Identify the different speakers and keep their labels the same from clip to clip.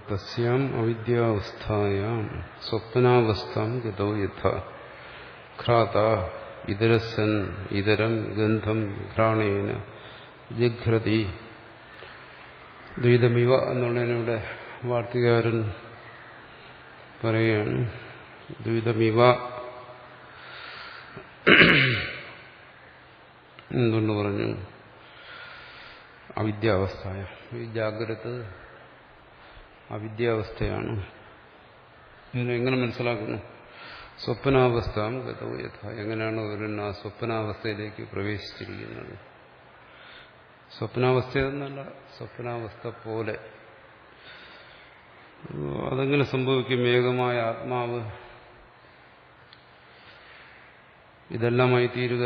Speaker 1: തസ്യാം അവിദ്യാവസ്ഥായാം സ്വപ്നാവസ്ഥാം ഗതോ യഥ ഘ്രാത ഇതരസൻ ഇതരം ഗന്ധം ഘ്രാണേന ജിഘ്രതി. ദ്വൈതമിവ എന്നുള്ളതിനൂടെ വാർത്തികാരൻ പറയുകയാണ്. ദ്വൈതമിവ എന്തുകൊണ്ട് പറഞ്ഞു? അവിദ്യാവസ്ഥയ. ഈ ജാഗ്രത അവിദ്യാവസ്ഥയാണ്. ഇതിനെങ്ങനെ മനസ്സിലാക്കുന്നു? സ്വപ്നാവസ്ഥ ഗതോ യഥ. എങ്ങനെയാണ് ഒരു ആ സ്വപ്നാവസ്ഥയിലേക്ക് പ്രവേശിച്ചിരിക്കുന്നത്? സ്വപ്നാവസ്ഥയെന്നല്ല, സ്വപ്നാവസ്ഥ പോലെ. അതെങ്ങനെ സംഭവിക്കും? ഏകമായ ആത്മാവ് ഇതെല്ലാമായി തീരുക.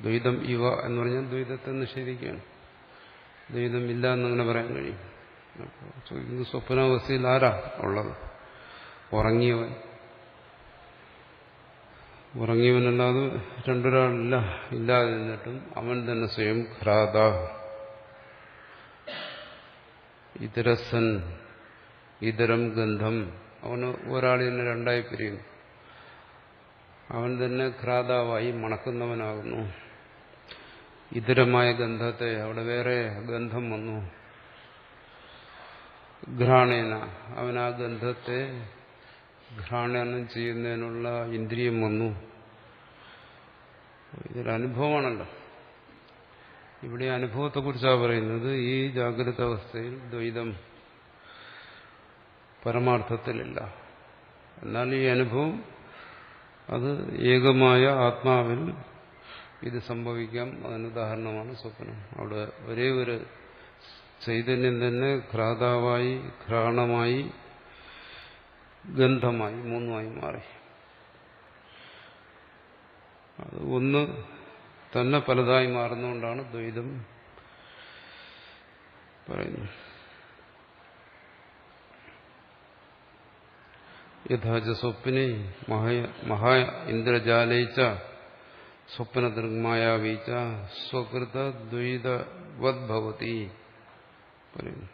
Speaker 1: ദ്വൈതം ഇവ എന്ന് പറഞ്ഞാൽ ദ്വൈതത്തെ നിഷേധിക്കുകയാണ്. ദ്വൈതം ഇല്ല എന്നങ്ങനെ പറയാൻ കഴിയും. അപ്പോൾ ചോദിക്കുന്നത്, സ്വപ്നാവസ്ഥയിൽ ആരാ ഉള്ളത്? ഉറങ്ങിയവൻ. ഉറങ്ങിയവനല്ലാതെ രണ്ടൊരാളില്ല. ഇല്ലാതിരുന്നിട്ടും അവൻ തന്നെ സ്വയം ഘ്രാത. ഇതരസൻ ഇതരം ഗന്ധം. അവന് ഒരാളിൽ തന്നെ രണ്ടായി പിരിയും. അവൻ തന്നെ ഘ്രാതാവായി മണക്കുന്നവനാകുന്നു. ഇതരമായ ഗന്ധത്തെ, അവിടെ വേറെ ഗന്ധം വന്നു. ഘ്രാണേന, അവൻ ആ ഗന്ധത്തെ ഘ്രാണനം ചെയ്യുന്നതിനുള്ള ഇന്ദ്രിയം വന്നു. ഇതൊരു അനുഭവമാണല്ലോ. ഇവിടെ അനുഭവത്തെക്കുറിച്ചാണ് പറയുന്നത്. ഈ ജാഗ്രത അവസ്ഥയിൽ ദ്വൈതം പരമാർത്ഥത്തിലില്ല. എന്നാൽ ഈ അനുഭവം അത് ഏകമായ ആത്മാവിൽ ഇത് സംഭവിക്കാം. അതിന് ഉദാഹരണമാണ് സ്വപ്നം. അവിടെ ഒരേ ഒരു ചൈതന്യം തന്നെ ഘ്രാതാവായി, ഘ്രാണമായി, ഗന്ധമായി, മൂന്നുമായി മാറി. അത് ഒന്ന് തന്നെ പലതായി മാറുന്നതുകൊണ്ടാണ് ദ്വൈതം പറയുന്നത്. യഥാച സ്വപ്നെ മഹാ ഇന്ദ്രജാലയിച്ച സ്വപ്നദൃഗ്മായാവീച്ച സ്വകൃത ദ്വൈതവദ്ഭവതി പറയുന്നു.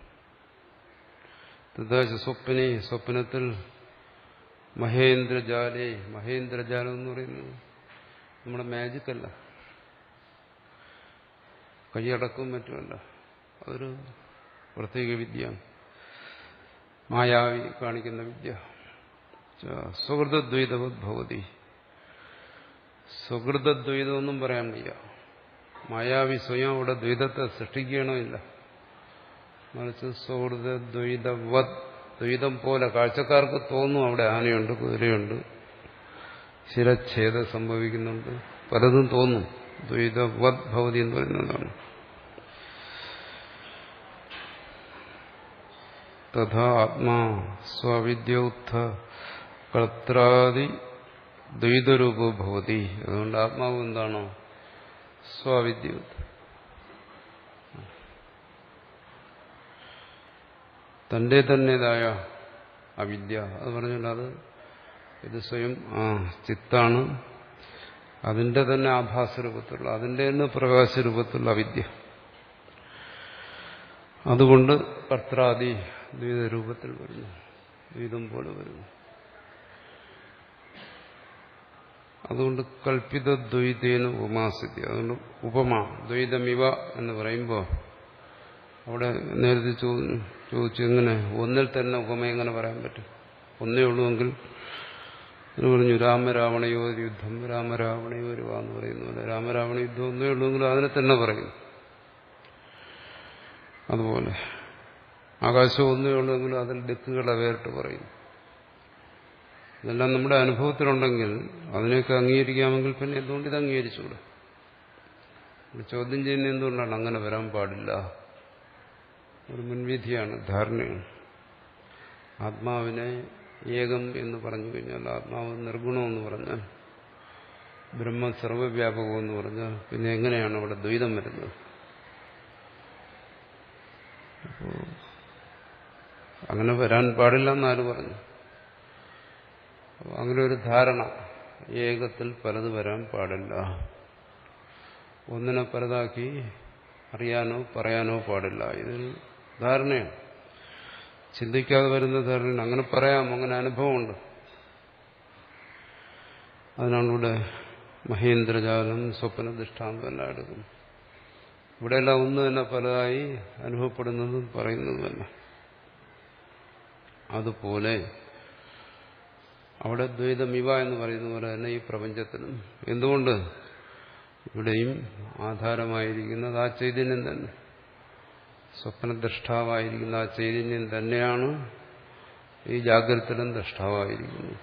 Speaker 1: തഥാച സ്വപ്നെ, സ്വപ്നത്തിൽ മഹേന്ദ്രജാലേ, മഹേന്ദ്രജാലം എന്ന് പറയുന്നത് നമ്മുടെ മാജിക്കല്ല, കൈയടക്കവും മറ്റുമല്ല. അതൊരു പ്രത്യേക വിദ്യയാണ്, മായാവി കാണിക്കുന്ന വിദ്യ. സ്വകൃതദ്വൈതവദ്ഭവതി. സ്വകൃതദ്വൈതമൊന്നും പറയാൻ വയ്യ. മായാവി സ്വയം അവിടെ ദ്വൈതത്തെ സൃഷ്ടിക്കണമില്ല. മറിച്ച് സ്വകൃതദ്വൈതവത്, ദ്വൈതം പോലെ കാഴ്ചക്കാർക്ക് തോന്നും അവിടെ ആനയുണ്ട്, കുതിരയുണ്ട്, ശിരച്ഛേദം സംഭവിക്കുന്നുണ്ട്, പലതും തോന്നും. ദ്വൈതവത് ഭവതി എന്ന് പറയുന്നതാണ്. തഥാ ആത്മാ സ്വവിദ്യോത്ഥ കർത്താദി ദ്വൈതരൂപോ ഭവതി. അതുകൊണ്ട് ആത്മാവ് എന്താണോ? സ്വവിദ്യോത്ഥ, തന്റെ തന്നേതായ അവിദ്യ. അത് പറഞ്ഞാൽ അത് ഇത് സ്വയം ചിത്താണ്, അതിന്റെ തന്നെ ആഭാസരൂപത്തിലുള്ള, അതിന്റെ തന്നെ പ്രകാശരൂപത്തിലുള്ള അവിദ്യ. അതുകൊണ്ട് കർത്താദി ദ്വൈതരൂപത്തിൽ വരുന്നു, ദ്വൈതം പോലെ വരുന്നു. അതുകൊണ്ട് കൽപ്പിത ദ്വൈതേന ഉപമാസിദ്ധ്യ. അതുകൊണ്ട് ഉപമ ദ്വൈതമിവ എന്ന് പറയുമ്പോൾ അവിടെ നേരത്തെ ചോദിച്ചു, എങ്ങനെ ഒന്നിൽ തന്നെ ഉപമ എങ്ങനെ പറയാൻ പറ്റും? ഒന്നേ ഉള്ളുവെങ്കിൽ എന്ന് പറഞ്ഞു, രാമരാവണയോർ യുദ്ധം, രാമരാവണയോരുവ എന്ന് പറയുന്ന പോലെ രാമരാവണ യുദ്ധം ഒന്നേ ഉള്ളുവെങ്കിലും അതിനെ തന്നെ പറയുന്നു. അതുപോലെ ആകാശം ഒന്നേ ഉള്ളുവെങ്കിലും അതിൽ ദിക്കുകളെ വേറിട്ട് പറയുന്നു. ഇതെല്ലാം നമ്മുടെ അനുഭവത്തിലുണ്ടെങ്കിൽ അതിനെയൊക്കെ അംഗീകരിക്കാമെങ്കിൽ പിന്നെ എന്തുകൊണ്ട് ഇത് അംഗീകരിച്ചുകൂടെ? ചോദ്യം ചെയ്യുന്നത് എന്തുകൊണ്ടാണ്? അങ്ങനെ വരാൻ പാടില്ല. ഒരു മുൻവിധിയാണ്, ധാരണയാണ്. ആത്മാവിനെ ഏകം എന്ന് പറഞ്ഞു കഴിഞ്ഞാൽ, ആത്മാവ് നിർഗുണമെന്ന് പറഞ്ഞാൽ, ബ്രഹ്മം സർവ്വവ്യാപകമെന്ന് പറഞ്ഞാൽ പിന്നെ എങ്ങനെയാണ് അവിടെ ദ്വൈതം വരുന്നത്? അപ്പോൾ അങ്ങനെ വരാൻ പാടില്ല എന്നാര് പറഞ്ഞു? അങ്ങനെ ഒരു ധാരണ, ഏകത്തിൽ പലത് വരാൻ പാടില്ല, ഒന്നിനെ പലതാക്കി അറിയാനോ പറയാനോ പാടില്ല. ഇതൊരു ധാരണയാണ്, ചിന്തിക്കാതെ വരുന്ന ധാരണ. അങ്ങനെ പറയാം, അങ്ങനെ അനുഭവമുണ്ട്. അതിനാണ് ഇവിടെ മഹേന്ദ്രജാലം, സ്വപ്ന ദൃഷ്ടാന്തം എല്ലാം എടുക്കുന്നു. ഇവിടെയെല്ലാം ഒന്ന് തന്നെ പലതായി അനുഭവപ്പെടുന്നതും പറയുന്നതുമല്ല. അതുപോലെ അവിടെ ദ്വൈതമിവ എന്ന് പറയുന്ന പോലെ തന്നെ ഈ പ്രപഞ്ചത്തിനും എന്തുകൊണ്ട് ഇവിടെയും ആധാരമായിരിക്കുന്നത് ആ ചൈതന്യം തന്നെ, സ്വപ്നദ്രഷ്ടാവായിരിക്കുന്ന ആ ചൈതന്യം തന്നെയാണ് ഈ ജാഗ്രതത്തിലും ദ്രഷ്ടാവായിരിക്കുന്നത്.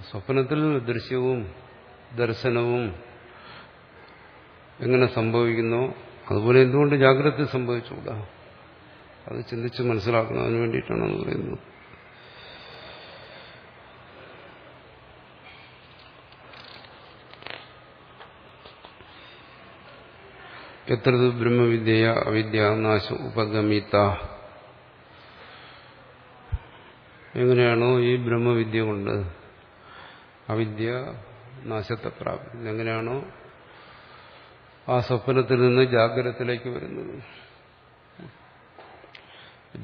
Speaker 1: സ്വപ്നത്തിൽ ദൃശ്യവും ദർശനവും എങ്ങനെ സംഭവിക്കുന്നോ അതുപോലെ എന്തുകൊണ്ട് ജാഗ്രത സംഭവിച്ചുകൂടാ? അത് ചിന്തിച്ച് മനസ്സിലാക്കണം. അതിനു വേണ്ടിയിട്ടാണ് അത് പറയുന്നത്. എത്ര ബ്രഹ്മവിദ്യ അവിദ്യ നാശം ഉപഗമിത. എങ്ങനെയാണോ ഈ ബ്രഹ്മവിദ്യ കൊണ്ട് അവിദ്യ നാശത്തെ പ്രാപിക്കുന്നത്, എങ്ങനെയാണോ ആ സ്വപ്നത്തിൽ നിന്ന് ജാഗ്രതത്തിലേക്ക് വരുന്നത്,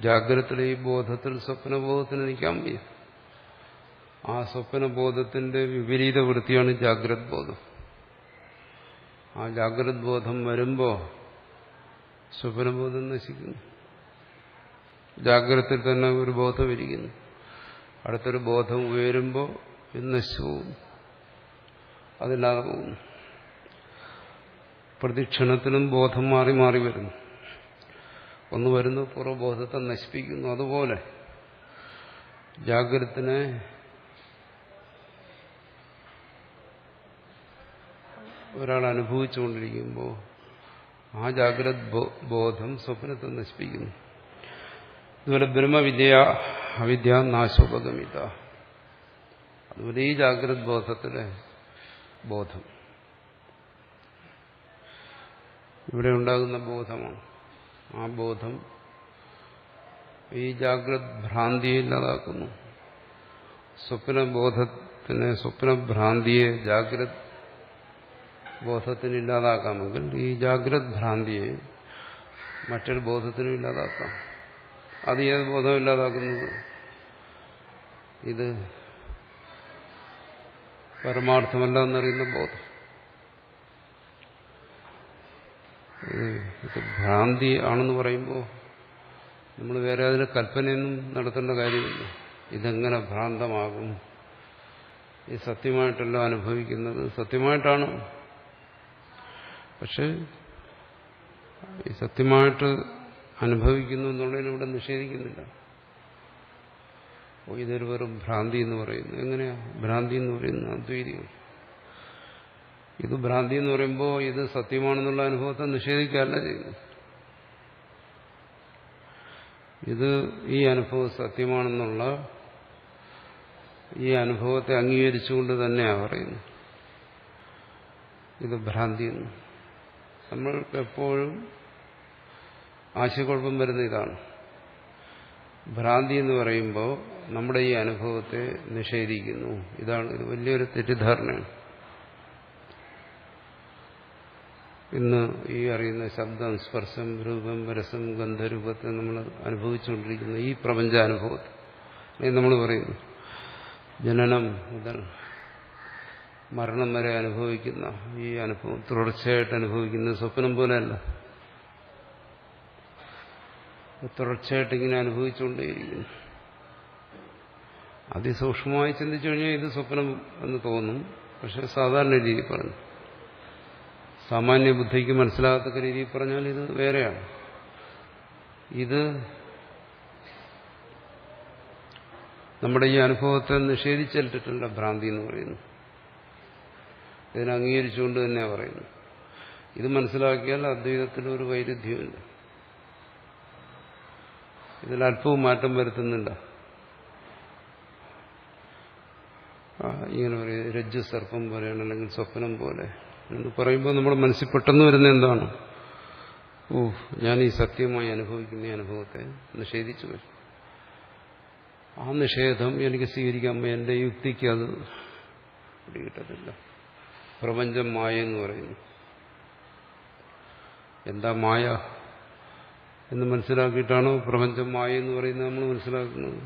Speaker 1: ജാഗ്രതത്തിലെ ഈ ബോധത്തിൽ സ്വപ്നബോധത്തിന് നിൽക്കാൻ വയ്യ. ആ സ്വപ്നബോധത്തിന്റെ വിപരീത വൃത്തിയാണ് ജാഗ്രത് ബോധം. ആ ജാഗ്രത് ബോധം വരുമ്പോൾ സ്വപ്നബോധം നശിക്കുന്നു. ജാഗ്രതത്തിൽ തന്നെ ഒരു ബോധം ഇരിക്കുന്നു, അടുത്തൊരു ബോധം ഉയരുമ്പോൾ ഇത് നശിച്ചു പോകും, അതില്ലാതെ പോകുന്നു. പ്രതിക്ഷണത്തിനും ബോധം മാറി മാറി വരുന്നു. ഒന്ന് വരുന്നു പൂർവ്വബോധത്തെ നശിപ്പിക്കുന്നു. അതുപോലെ ജാഗ്രതത്തിനെ ഒരാൾ അനുഭവിച്ചുകൊണ്ടിരിക്കുമ്പോൾ ആ ജാഗ്രത് ബോധം സ്വപ്നത്തെ നശിപ്പിക്കുന്നു. അതുപോലെ ബ്രഹ്മവിദ്യ അവിദ്യ നാശോപഗമിത. അതുപോലെ ഈ ജാഗ്രത് ബോധത്തിലെ ബോധം ഇവിടെ ഉണ്ടാകുന്ന ബോധമാണ്. ആ ബോധം ഈ ജാഗ്രത് ഭ്രാന്തിയെ ഇല്ലാതാക്കുന്നു. സ്വപ്നബോധത്തിനെ, സ്വപ്നഭ്രാന്തിയെ ജാഗ്രത് ബോധത്തിന് ഇല്ലാതാക്കാമെങ്കിൽ ഈ ജാഗ്രത് ഭ്രാന്തിയെ മറ്റൊരു ബോധത്തിനും ഇല്ലാതാക്കാം. അത് ഏത് ബോധം ഇല്ലാതാക്കുന്നത്? ഇത് പരമാർത്ഥമല്ല എന്നറിയുന്ന ബോധം. ഇത് ഭ്രാന്തി ആണെന്ന് പറയുമ്പോൾ നമ്മൾ വേറെ അതിന് കൽപ്പനയൊന്നും നടത്തേണ്ട കാര്യമില്ല. ഇതെങ്ങനെ ഭ്രാന്തമാകും? ഈ സത്യമായിട്ടല്ല അനുഭവിക്കുന്നത്, സത്യമായിട്ടാണ്. പക്ഷെ ഈ സത്യമായിട്ട് അനുഭവിക്കുന്നു എന്നുള്ളതിന് ഇവിടെ നിഷേധിക്കുന്നില്ല. ഇതൊരു വെറും ഭ്രാന്തി എന്ന് പറയുന്നു. എങ്ങനെയാ ഭ്രാന്തി എന്ന് പറയുന്നത്? അദ്വൈതികൾ ഇത് ഭ്രാന്തി എന്ന് പറയുമ്പോൾ ഇത് സത്യമാണെന്നുള്ള അനുഭവത്തെ നിഷേധിക്കുകയല്ല ചെയ്യുന്നു. ഇത് ഈ അനുഭവം സത്യമാണെന്നുള്ള ഈ അനുഭവത്തെ അംഗീകരിച്ചുകൊണ്ട് തന്നെയാണ് പറയുന്നത് ഇത് ഭ്രാന്തി എന്ന്. നമ്മൾക്ക് എപ്പോഴും ആശയക്കുഴപ്പം വരുന്ന ഇതാണ്. ഭ്രാന്തി എന്ന് പറയുമ്പോൾ നമ്മുടെ ഈ അനുഭവത്തെ നിഷേധിക്കുന്നു. ഇതാണ് ഇത് വലിയൊരു തെറ്റിദ്ധാരണയാണ്. ഇന്ന് ഈ അറിയുന്ന ശബ്ദം, സ്പർശം, രൂപം, രസം, ഗന്ധരൂപത്തെ നമ്മൾ അനുഭവിച്ചുകൊണ്ടിരിക്കുന്ന ഈ പ്രപഞ്ചാനുഭവത്തെ നമ്മൾ പറയുന്നു ജനനം മുതൽ മരണം വരെ അനുഭവിക്കുന്ന ഈ അനുഭവം തുടർച്ചയായിട്ട് അനുഭവിക്കുന്ന സ്വപ്നം പോലെയല്ല. തുടർച്ചയായിട്ട് ഇങ്ങനെ അനുഭവിച്ചുകൊണ്ടേയിരിക്കുന്നു. അതിസൂക്ഷ്മമായി ചിന്തിച്ചു കഴിഞ്ഞാൽ ഇത് സ്വപ്നം എന്ന് തോന്നും. പക്ഷെ സാധാരണ രീതിയിൽ പറഞ്ഞു, സാമാന്യ ബുദ്ധിക്ക് മനസ്സിലാകത്തക്ക രീതിയിൽ പറഞ്ഞാൽ ഇത് വേറെയാണ്. ഇത് നമ്മുടെ ഈ അനുഭവത്തെ നിഷേധിച്ചിട്ടില്ല ഭ്രാന്തി എന്ന് പറയുന്നു. ഇതിനെ അംഗീകരിച്ചുകൊണ്ട് തന്നെയാണ് പറയുന്നത്. ഇത് മനസ്സിലാക്കിയാൽ അദ്വൈതത്തിൽ ഒരു വൈരുദ്ധ്യമില്ല. ഇതിൽ അല്പവും മാറ്റം വരുത്തുന്നില്ല. ഇങ്ങനെ പറയും രജ്ജു സർപ്പം പോലെയാണ്, അല്ലെങ്കിൽ സ്വപ്നം പോലെ എന്ന് പറയുമ്പോൾ നമ്മുടെ മനസ്സിൽ പെട്ടെന്ന് വരുന്ന എന്താണ്? ഞാൻ ഈ സത്യമായി അനുഭവിക്കുന്ന ഈ അനുഭവത്തെ നിഷേധിച്ചു വരും. ആ നിഷേധം എനിക്ക് സ്വീകരിക്കാൻ എന്റെ യുക്തിക്ക് അത് പിടികിട്ടത്തില്ല. പ്രപഞ്ചം മായ എന്ന് പറയുന്നു. എന്താ മായ എന്ന് മനസ്സിലാക്കിയിട്ടാണോ പ്രപഞ്ചം മായ എന്ന് പറയുന്നത് നമ്മൾ മനസ്സിലാക്കുന്നത്?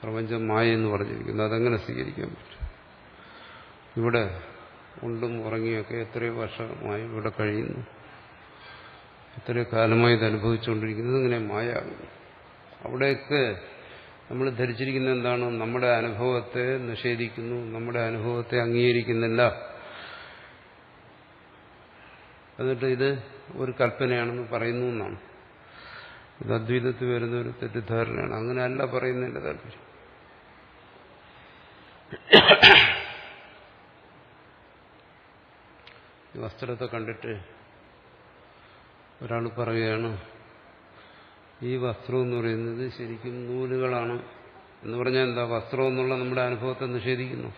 Speaker 1: പ്രപഞ്ചം മായ എന്ന് പറഞ്ഞിരിക്കുന്നത് അതെങ്ങനെ സ്വീകരിക്കാൻ പറ്റും? ഇവിടെ ഉണ്ടും ഉറങ്ങിയൊക്കെ എത്രയോ വർഷമായി ഇവിടെ കഴിയുന്നു, എത്രയോ കാലമായി ഇത് അനുഭവിച്ചുകൊണ്ടിരിക്കുന്നത്, ഇങ്ങനെ മായാകുന്നു. അവിടെയൊക്കെ നമ്മൾ ധരിച്ചിരിക്കുന്നത് എന്താണ്? നമ്മുടെ അനുഭവത്തെ നിഷേധിക്കുന്നു, നമ്മുടെ അനുഭവത്തെ അംഗീകരിക്കുന്നില്ല. എന്നിട്ട് ഇത് ഒരു കൽപ്പനയാണെന്ന് പറയുന്നു എന്നാണ്. ഇത് അദ്വൈതത്തിൽ വരുന്ന ഒരു തെറ്റിദ്ധാരണയാണ്. അങ്ങനെയല്ല പറയുന്നതിന്റെ താല്പര്യം. ഈ വസ്ത്രത്തെ കണ്ടിട്ട് ഒരാൾ പറയുകയാണ്, ഈ വസ്ത്രം എന്ന് പറയുന്നത് ശരിക്കും നൂലുകളാണ് എന്ന് പറഞ്ഞാൽ എന്താ? വസ്ത്രം എന്നുള്ള നമ്മുടെ അനുഭവത്തെ നിഷേധിക്കുന്നു.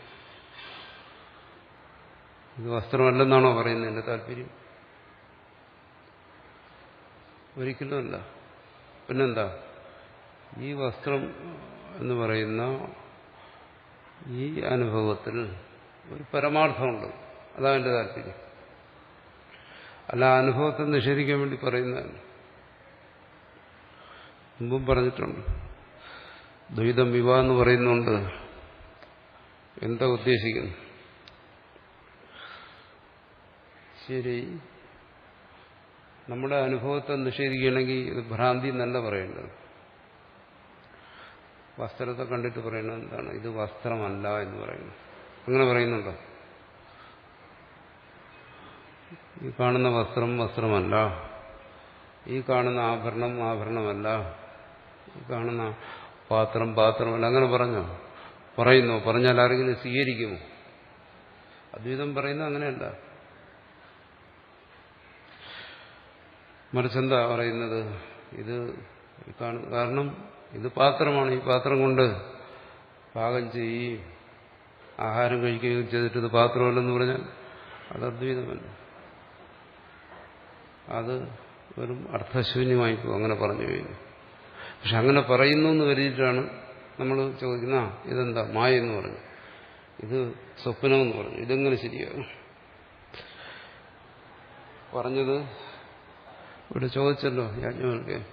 Speaker 1: ഇത് വസ്ത്രമല്ലെന്നാണോ പറയുന്നതിന്റെ താല്പര്യം? ഒരിക്കലുമല്ല. പിന്നെന്താ? ഈ വസ്ത്രം എന്ന് പറയുന്ന ഈ അനുഭവത്തിൽ ഒരു പരമാർത്ഥമുണ്ട്, അതാണ് എൻ്റെ താല്പര്യം. അല്ല അനുഭവത്തെ നിഷേധിക്കാൻ വേണ്ടി പറയുന്നതല്ല. മുമ്പും പറഞ്ഞിട്ടുണ്ട്, ദ്വൈതം എന്ന് പറയുന്നുണ്ട്. എന്താ ഉദ്ദേശിക്കുന്നു? ശരി, നമ്മുടെ അനുഭവത്തെ നിഷേധിക്കുകയാണെങ്കിൽ ഇത് ഭ്രാന്തി എന്നല്ല പറയേണ്ടത്. വസ്ത്രത്തെ കണ്ടിട്ട് പറയുന്നത് എന്താണ്? ഇത് വസ്ത്രമല്ല എന്ന് പറയുന്നു. അങ്ങനെ പറയുന്നുണ്ടോ? ഈ കാണുന്ന വസ്ത്രം വസ്ത്രമല്ല, ഈ കാണുന്ന ആഭരണം ആഭരണമല്ല, ഈ കാണുന്ന പാത്രം പാത്രമല്ല, അങ്ങനെ പറയുന്നോ? പറഞ്ഞാൽ ആരെങ്കിലും സ്വീകരിക്കുമോ? അദ്വൈതം പറയുന്നത് അങ്ങനെയല്ല. മറിച്ചെന്താ പറയുന്നത്? ഇത് കാരണം ഇത് പാത്രമാണ്, ഈ പാത്രം കൊണ്ട് പാകം ചെയ്യുകയും ആഹാരം കഴിക്കുകയും ചെയ്തിട്ട് ഇത് പാത്രമല്ലെന്ന് പറഞ്ഞാൽ അത് അദ്വൈതമല്ല, അത് വെറും അർത്ഥശൂന്യമായി പോകും അങ്ങനെ പറഞ്ഞു കഴിഞ്ഞു. പക്ഷെ അങ്ങനെ പറയുന്നു എന്ന് കരുതിയിട്ടാണ് നമ്മൾ ചോദിക്കുന്ന, ഇതെന്താ മായ എന്ന് പറഞ്ഞു, ഇത് സ്വപ്നമെന്ന് പറഞ്ഞു, ഇതെങ്ങനെ ശരിയാകും? പറഞ്ഞത് ഇവിടെ ചോദിച്ചല്ലോ യാജ്ഞവൽക്യൻ,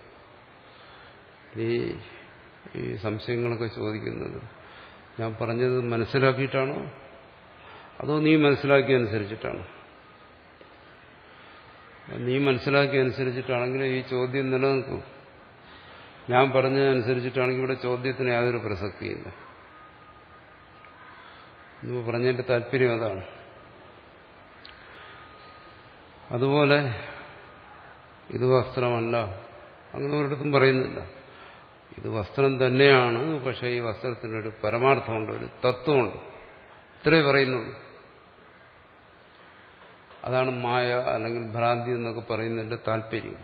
Speaker 1: ഈ സംശയങ്ങളൊക്കെ ചോദിക്കുന്നത് ഞാൻ പറഞ്ഞത് മനസ്സിലാക്കിയിട്ടാണോ അതോ നീ മനസ്സിലാക്കിയനുസരിച്ചിട്ടാണോ? നീ മനസ്സിലാക്കിയനുസരിച്ചിട്ടാണെങ്കിൽ ഈ ചോദ്യം നിലനിൽക്കും. ഞാൻ പറഞ്ഞതനുസരിച്ചിട്ടാണെങ്കിൽ ഇവിടെ ചോദ്യത്തിന് യാതൊരു പ്രസക്തിയില്ല. നിങ്ങൾ പറഞ്ഞതിന്റെ താല്പര്യം അതാണ്. അതുപോലെ ഇത് വസ്ത്രമല്ല, അങ്ങനെ ഒരിടത്തും പറയുന്നില്ല. ഇത് വസ്ത്രം തന്നെയാണ്, പക്ഷേ ഈ വസ്ത്രത്തിനൊരു പരമാർത്ഥമുണ്ട്, ഒരു തത്വമുണ്ട്, ഇത്രേ പറയുന്നുള്ളൂ. അതാണ് മായ അല്ലെങ്കിൽ ഭ്രാന്തി എന്നൊക്കെ പറയുന്നതിന്റെ താല്പര്യം.